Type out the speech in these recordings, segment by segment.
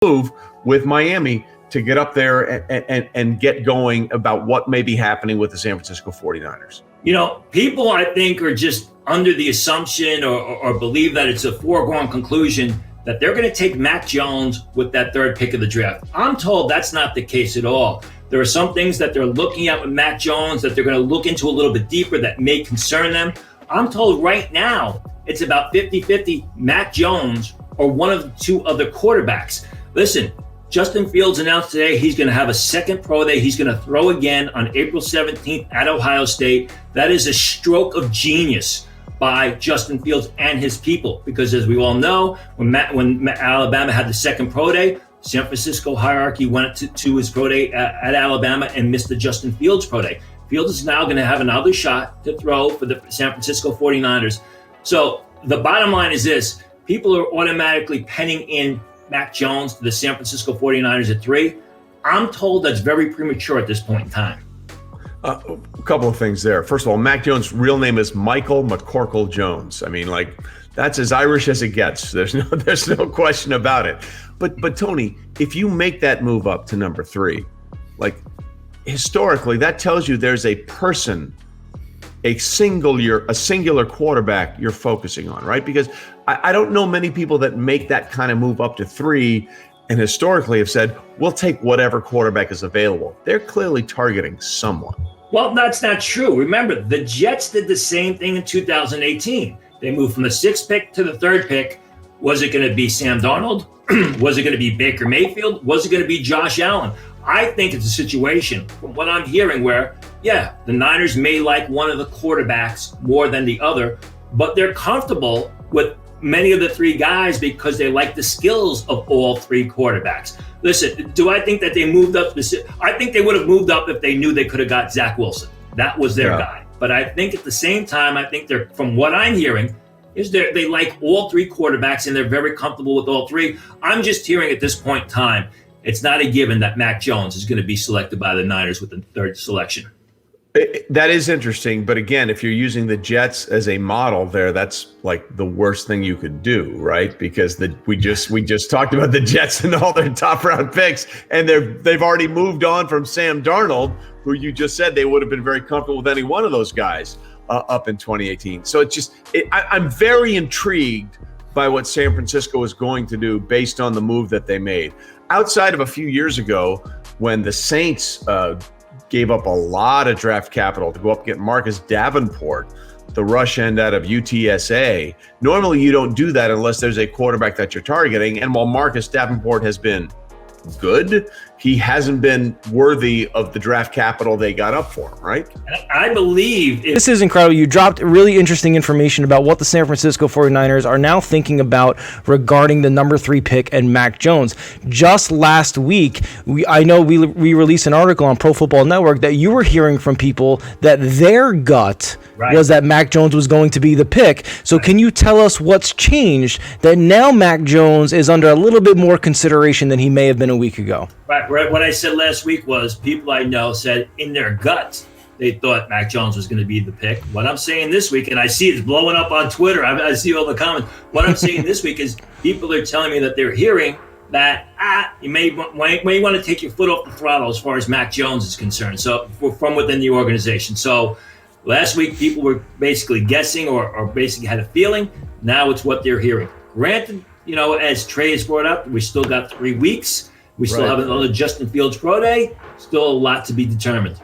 move with Miami to get up there and get going about what may be happening with the San Francisco 49ers? You know, people, I think, are just under the assumption or believe that it's a foregone conclusion that they're going to take Mac Jones with that third pick of the draft. I'm told that's not the case at all. There are some things that they're looking at with Mac Jones that they're going to look into a little bit deeper that may concern them. I'm told right now it's about 50-50 Mac Jones or one of the two other quarterbacks. Listen, Justin Fields announced today he's going to have a second pro day. He's going to throw again on April 17th at Ohio State. That is a stroke of genius by Justin Fields and his people, because as we all know, when Alabama had the second pro day, San Francisco hierarchy went to his pro day at Alabama and missed the Justin Fields pro day. Fields is now going to have another shot to throw for the San Francisco 49ers. So the bottom line is this: people are automatically penning in Mac Jones to the San Francisco 49ers at 3. I'm told that's very premature at this point in time. A couple of things there. First of all, Mac Jones' real name is Michael McCorkle Jones. I mean, like, that's as Irish as it gets. There's no question about it. But Tony, if you make that move up to number 3, like, historically, that tells you there's a person, a singular quarterback you're focusing on, right? Because I don't know many people that make that kind of move up to 3 and historically have said, we'll take whatever quarterback is available. They're clearly targeting someone. Well, that's not true. Remember, the Jets did the same thing in 2018. They moved from the 6th pick to the 3rd pick. Was it going to be Sam Darnold? Was it going to be Baker Mayfield? Was it going to be Josh Allen? I think it's a situation, from what I'm hearing, where, yeah, the Niners may like one of the quarterbacks more than the other, but they're comfortable with many of the 3 guys because they like the skills of all 3 quarterbacks. Listen, do I think that they moved up? I think they would have moved up if they knew they could have got Zach Wilson. That was their guy. But I think at the same time, I think they're, from what I'm hearing, is they like all 3 quarterbacks and they're very comfortable with all 3. I'm just hearing at this point in time, it's not a given that Mac Jones is going to be selected by the Niners with the 3rd selection. That is interesting. But again, if you're using the Jets as a model there, that's like the worst thing you could do, right? Because we just talked about the Jets and all their top round picks, and they've already moved on from Sam Darnold, who you just said they would have been very comfortable with any one of those guys up in 2018. So I'm very intrigued by what San Francisco is going to do based on the move that they made. Outside of a few years ago, when the Saints gave up a lot of draft capital to go up and get Marcus Davenport, the rush end out of UTSA. Normally, you don't do that unless there's a quarterback that you're targeting. And while Marcus Davenport has been good, he hasn't been worthy of the draft capital they got up for him, right? I believe this is incredible. You dropped really interesting information about what the San Francisco 49ers are now thinking about regarding the number 3 pick and Mac Jones. Just last week, I know we released an article on Pro Football Network that you were hearing from people that their gut was that Mac Jones was going to be the pick. So can you tell us what's changed that now Mac Jones is under a little bit more consideration than he may have been a week ago? Right. What I said last week was people I know said in their guts they thought Mac Jones was going to be the pick. What I'm saying this week, and I see it's blowing up on Twitter, I see all the comments. What I'm saying this week is people are telling me that they're hearing that you may want to take your foot off the throttle as far as Mac Jones is concerned. So from within the organization. So last week people were basically guessing or basically had a feeling. Now it's what they're hearing. Granted, as Trey has brought up, we still got 3 weeks. We still have another Justin Fields pro day. Still a lot to be determined.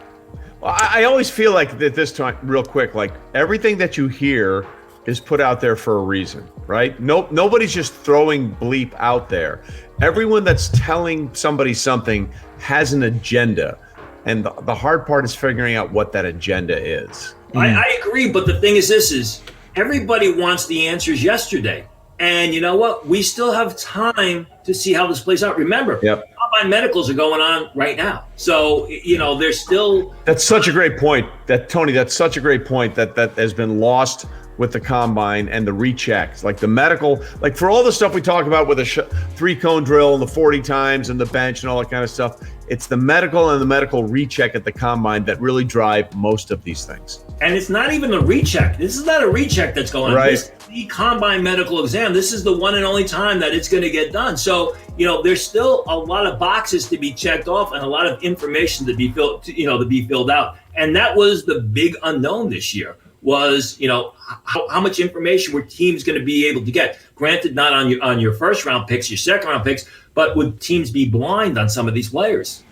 Well, I always feel like that this time, real quick, like everything that you hear is put out there for a reason, right? Nobody's just throwing bleep out there. Everyone that's telling somebody something has an agenda. And the hard part is figuring out what that agenda is. I agree, but the thing is this is everybody wants the answers yesterday. And you know what? We still have time to see how this plays out. Remember, combine medicals are going on right now. So, there's still... That's such a great point, Tony, that's such a great point that has been lost with the combine and the rechecks. Like the medical, like for all the stuff we talk about with the 3-cone drill and the 40 times and the bench and all that kind of stuff, it's the medical and the medical recheck at the combine that really drive most of these things. And it's not even a recheck. This is not a recheck that's going on. Right. This is the combine medical exam. This is the one and only time that it's going to get done. So there's still a lot of boxes to be checked off and a lot of information to be filled out. And that was the big unknown this year was, how much information were teams going to be able to get? Granted, not on your first round picks, your second round picks, but would teams be blind on some of these players?